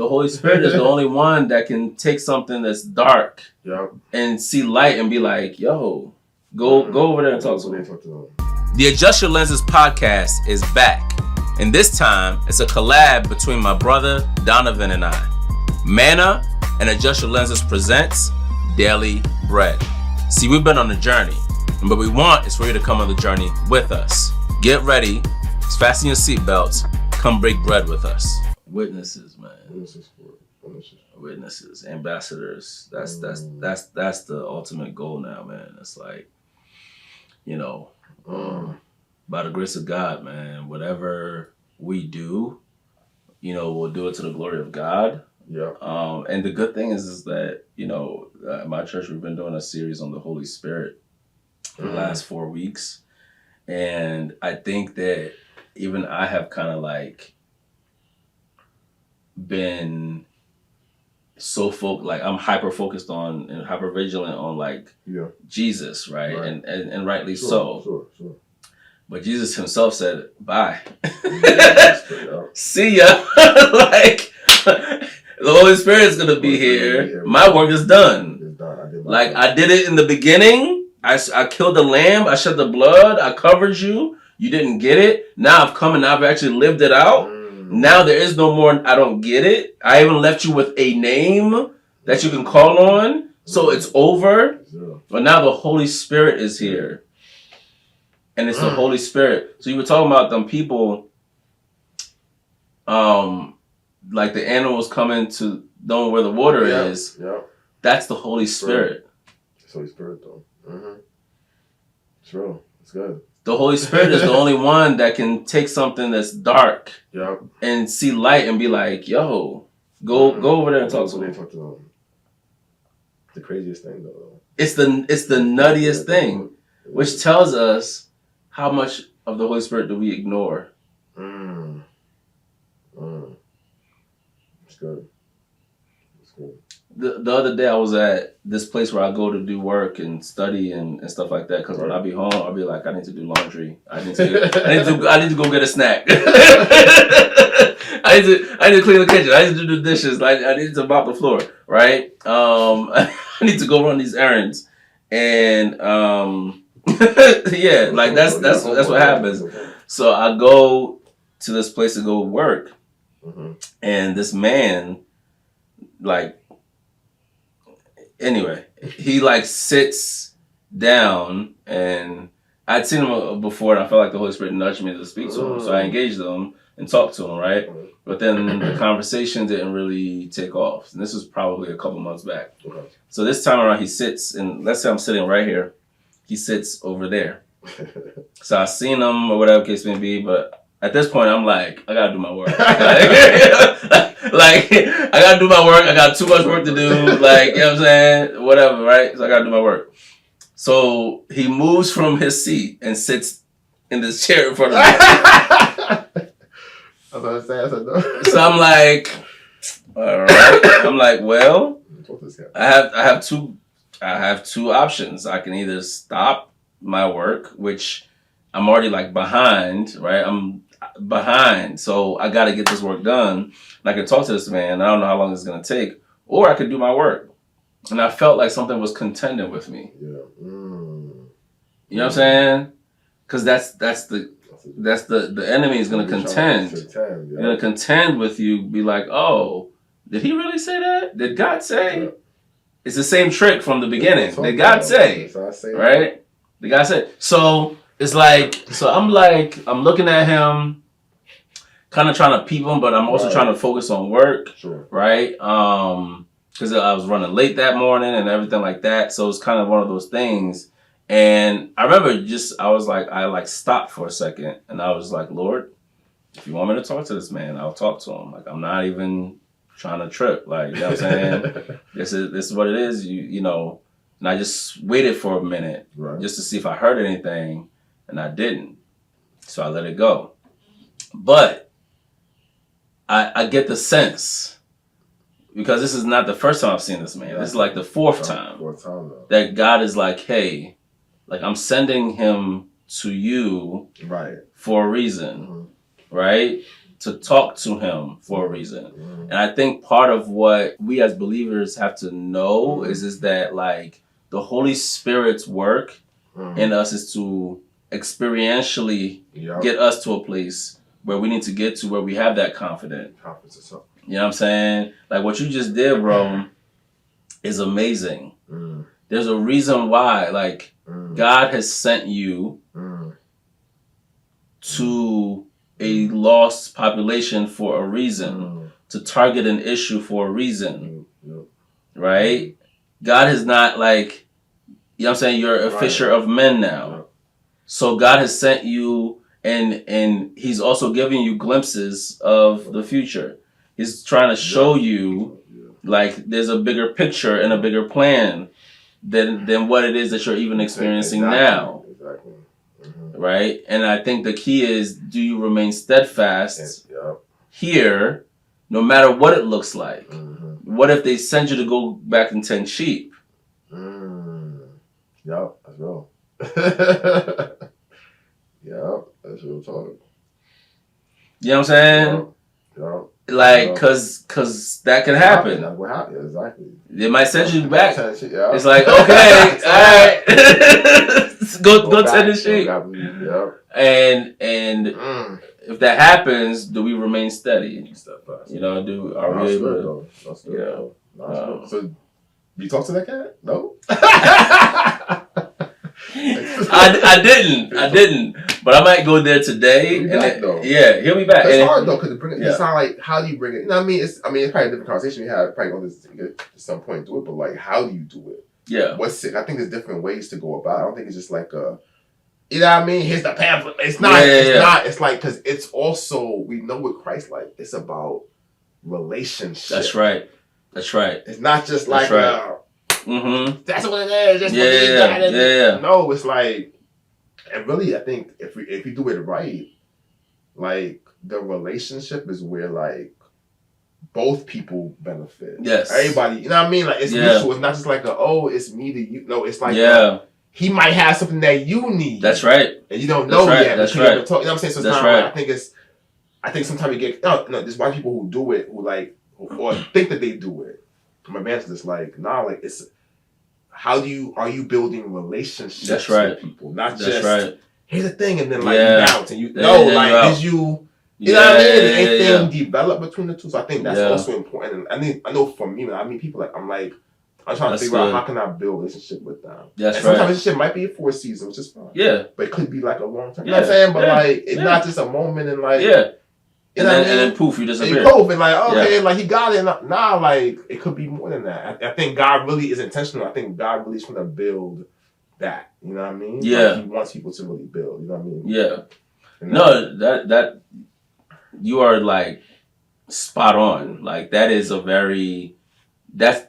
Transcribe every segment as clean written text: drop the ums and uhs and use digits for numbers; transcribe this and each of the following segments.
The Holy Spirit is the only one that can take something that's dark and see light and be like, yo, go over there and talk to me. The Adjust Your Lenses podcast is back. And this time, it's a collab between my brother, Donovan, and I. Manna and Adjust Your Lenses presents Daily Bread. See, we've been on a journey. And what we want is for you to come on the journey with us. Get ready. Fasten your seatbelts. Come break bread with us. Witnesses, man. Witnesses, ambassadors. That's the ultimate goal now, man. It's like, by the grace of God, man, whatever we do, we'll do it to the glory of God. Yeah. And the good thing is that, at my church, we've been doing a series on the Holy Spirit for the last 4 weeks. And I think that even I have kind of been so I'm hyper focused on and hyper vigilant on Jesus, right? And rightly so. Sure. But Jesus himself said, bye. See ya. The Holy Spirit is going to be here. My work is done. I did it in the beginning. I killed the lamb. I shed the blood. I covered you. You didn't get it. Now I've come and I've actually lived it out. Now there is no more, I don't get it. I even left you with a name that you can call on. So it's over. But now the Holy Spirit is here. And it's the Holy Spirit. So you were talking about them people, like the animals coming to knowing where the water is. Yeah. That's the Holy Spirit. It's Holy Spirit, though. It's real. It's good. The Holy Spirit is the only one that can take something that's dark and see light and be like, yo, go over there and talk to me. The craziest thing, though. It's the nuttiest thing, which tells us how much of the Holy Spirit do we ignore. It's good. The other day I was at this place where I go to do work and study and stuff like that. Because when I be home, I'll be like, I need to do laundry. I need to go get a snack. I need to clean the kitchen. I need to do the dishes. I need to mop the floor. Right? I need to go run these errands. And that's what happens. So I go to this place to go work, and this man, anyway, he sits down, and I'd seen him before, and I felt like the Holy Spirit nudged me to speak to him, so I engaged him and talked to him, right? But then the conversation didn't really take off, and this was probably a couple months back. So this time around, he sits, and let's say I'm sitting right here, he sits over there. So I seen him or whatever case may be, but at this point I'm like, I gotta do my work. I gotta do my work. I got too much work to do. You know what I'm saying? Whatever, right? So I gotta do my work. So he moves from his seat and sits in this chair in front of me. I was about to say, I said no. So I'm like, all right. I'm like, well, I have two options. I can either stop my work, which I'm already behind, right? I'm behind, so I got to get this work done. And I can talk to this man. I don't know how long it's going to take, or I could do my work. And I felt like something was contending with me. Yeah. You know what I'm saying? Because that's the enemy is going to contend. Going to contend with you. Be like, oh, did he really say that? Did God say? Yeah. It's the same trick from the beginning. Did God say? Right? Did God say? So it's I'm looking at him, kind of trying to peep him, but I'm also trying to focus on work, right? Because I was running late that morning and everything like that. So it's kind of one of those things. And I remember I stopped for a second, and I was like, Lord, if you want me to talk to this man, I'll talk to him. I'm not even trying to trip. You know what I'm saying? This is what it is. And I just waited for a minute just to see if I heard anything, and I didn't. So I let it go. But I get the sense, because this is not the first time I've seen this man. This is the fourth time that God is like, hey, I'm sending him to you for a reason, right? to talk to him for a reason. And I think part of what we as believers have to know is that like the Holy Spirit's work in us is to experientially get us to a place where we need to get to, where we have that confidence. You know what I'm saying? Like what you just did, bro, is amazing. There's a reason why, like, God has sent you to a lost population for a reason, to target an issue for a reason, right? God is not like, you know what I'm saying, you're a fisher of men now. So God has sent you, and he's also giving you glimpses of the future. He's trying to show you, like, there's a bigger picture and a bigger plan than what it is that you're even experiencing now. Right? And I think the key is, do you remain steadfast here, no matter what it looks like? What if they send you to go back and tend sheep? Yup, that's real. Yup, that's real talk. You know what I'm saying? Yup. Like, cause that can happen. That's what happened, exactly. They might send you back. Yeah. It's like, okay, all right, go tend the sheep. And if that happens, do we remain steady? You know, are we able to? So, you talk to that cat? No. I didn't. But I might go there today. Yeah, he'll be back. It's hard though, because it's not like, how do you bring it? You know what I mean? It's probably a different conversation we have. Probably going to get to some point do it, but like, how do you do it? Yeah. What's it? I think there's different ways to go about it. I don't think it's just like a, you know what I mean? Here's the pamphlet. It's not. Not. It's like, because it's also, we know what Christ like. It's about relationship. That's right. It's not just like that's what it is. Just yeah. No, it's like, and really, I think if you do it right, like the relationship is where like both people benefit. Yes. Everybody, you know what I mean? Like it's mutual. It's not just like it's me to you. No, it's like he might have something that you need. That's right. And you don't know yet. That's right. You know what I'm saying? So it's not right. I think sometimes you get there's a lot of people who do it or think that they do it. From evangelist, like, nah, like it's are you building relationships with people? Not just here's the thing, and then like you bounce and you did you you know what I mean? Did anything develop between the two? So I think that's also important. And I know for me, I meet people like I'm trying to figure out how can I build a relationship with them. That's and sometimes relationship might be for a season, which is fine. Yeah. But it could be like a long term. You know what I'm saying? But like it's not just a moment and like and then poof, you disappear. And poof, and like, okay, like he got it. Nah, like it could be more than that. I think God really is intentional. I think God really is trying to build that. You know what I mean? Yeah. Like he wants people to really build. You know what I mean? Yeah. No, that you are like spot on. Like that is that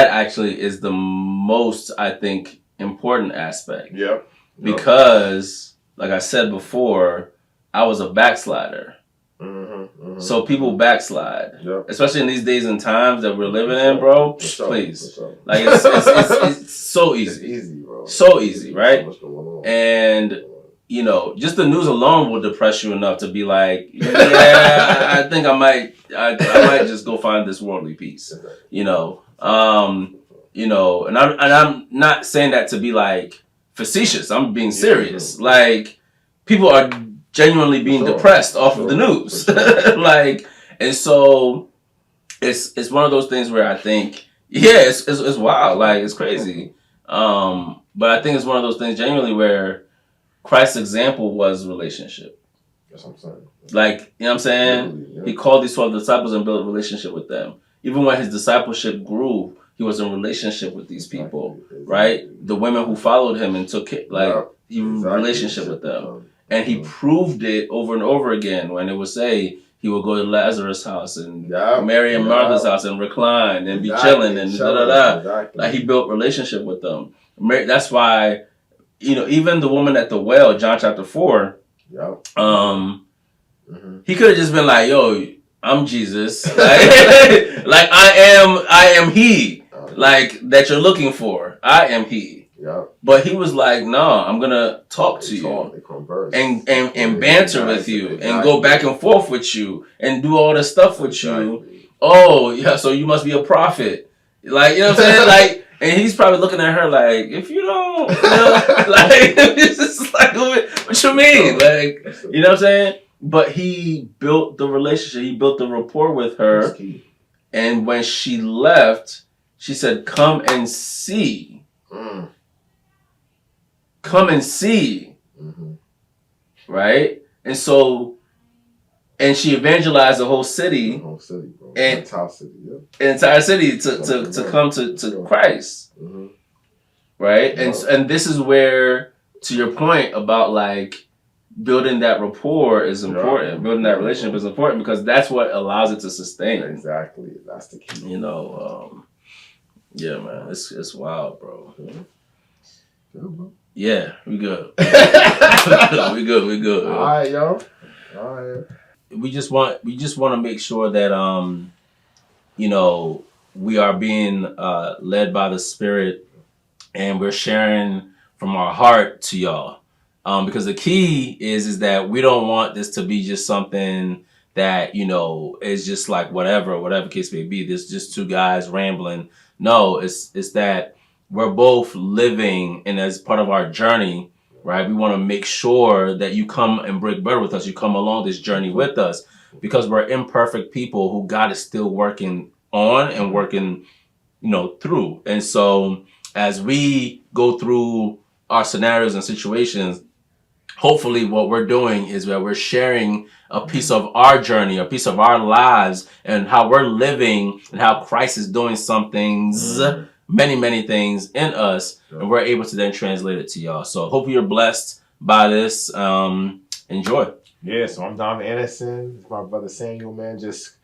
actually is the most, I think, important aspect. Yep. Because, like I said before, I was a backslider. So people backslide, especially in these days and times that we're living in, bro. Please, like it's so easy. It's easy, bro. So easy, right? And you know, just the news alone will depress you enough to be like, I think I might just go find this worldly peace. You know, and I'm not saying that to be like facetious. I'm being serious. Like people are genuinely being depressed off of the news. Like, and so it's one of those things where I think, it's wild. Like, it's crazy. But I think it's one of those things genuinely where Christ's example was relationship. That's what I'm saying. Like, you know what I'm saying? Yeah. He called these 12 disciples and built a relationship with them. Even when his discipleship grew, he was in relationship with these people, right? The women who followed him and took it, relationship with them. And he proved it over and over again when it would say he would go to Lazarus' house and Mary and Martha's house and recline and be chilling and da-da-da. Exactly. Like he built relationship with them. That's why, even the woman at the well, John chapter 4, he could have just been like, yo, I'm Jesus. Like I am he. Like that you're looking for. I am he. Yeah. But he was like, no, I'm gonna talk to you. They converse. And banter with you and go back and forth with you and do all this stuff with you. Oh, yeah, so you must be a prophet. Like, you know what I'm saying? Like, and he's probably looking at her like, if you don't, like, it's just like, what you mean? Like, you know what I'm saying? But he built the relationship. He built the rapport with her. And when she left, she said, come and see. Come and see. Mm-hmm. Right? And so, and she evangelized the whole city. The whole city, bro. And entire city, yeah. Entire city to come to Christ. Mm-hmm. Right? And this is where, to your point about like building that rapport is important. Building that relationship is important because that's what allows it to sustain. Exactly. That's the key. You know, yeah, man. It's wild, bro. Good, bro. Yeah, we good. we good. All right, yo. All right. We just want to make sure that you know, we are being led by the Spirit and we're sharing from our heart to y'all. Because the key is that we don't want this to be just something that, you know, is just like whatever case may be. There's just two guys rambling. No, it's that we're both living, and as part of our journey, right, we want to make sure that you come and break bread with us. You come along this journey with us because we're imperfect people who God is still working on and working, you know, through. And so as we go through our scenarios and situations, hopefully what we're doing is that we're sharing a piece of our journey, a piece of our lives, and how we're living and how Christ is doing some things, many things in us, and we're able to then translate it to y'all. So hope you're blessed by this. Enjoy. Yeah, so I'm Donovan Anderson. It's my brother Samuel, man. Just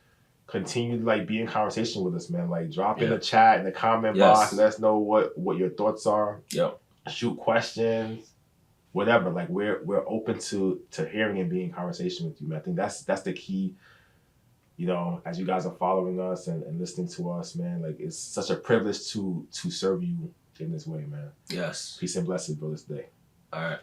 continue to like be in conversation with us, man. Like drop in the chat, in the comment box. Let us know what your thoughts are. Yep. Shoot questions. Whatever, like we're open to hearing and being in conversation with you, man. I think that's the key. You know, as you guys are following us and listening to us, man, like it's such a privilege to serve you in this way, man. Yes. Peace and blessings, bro, this day. All right.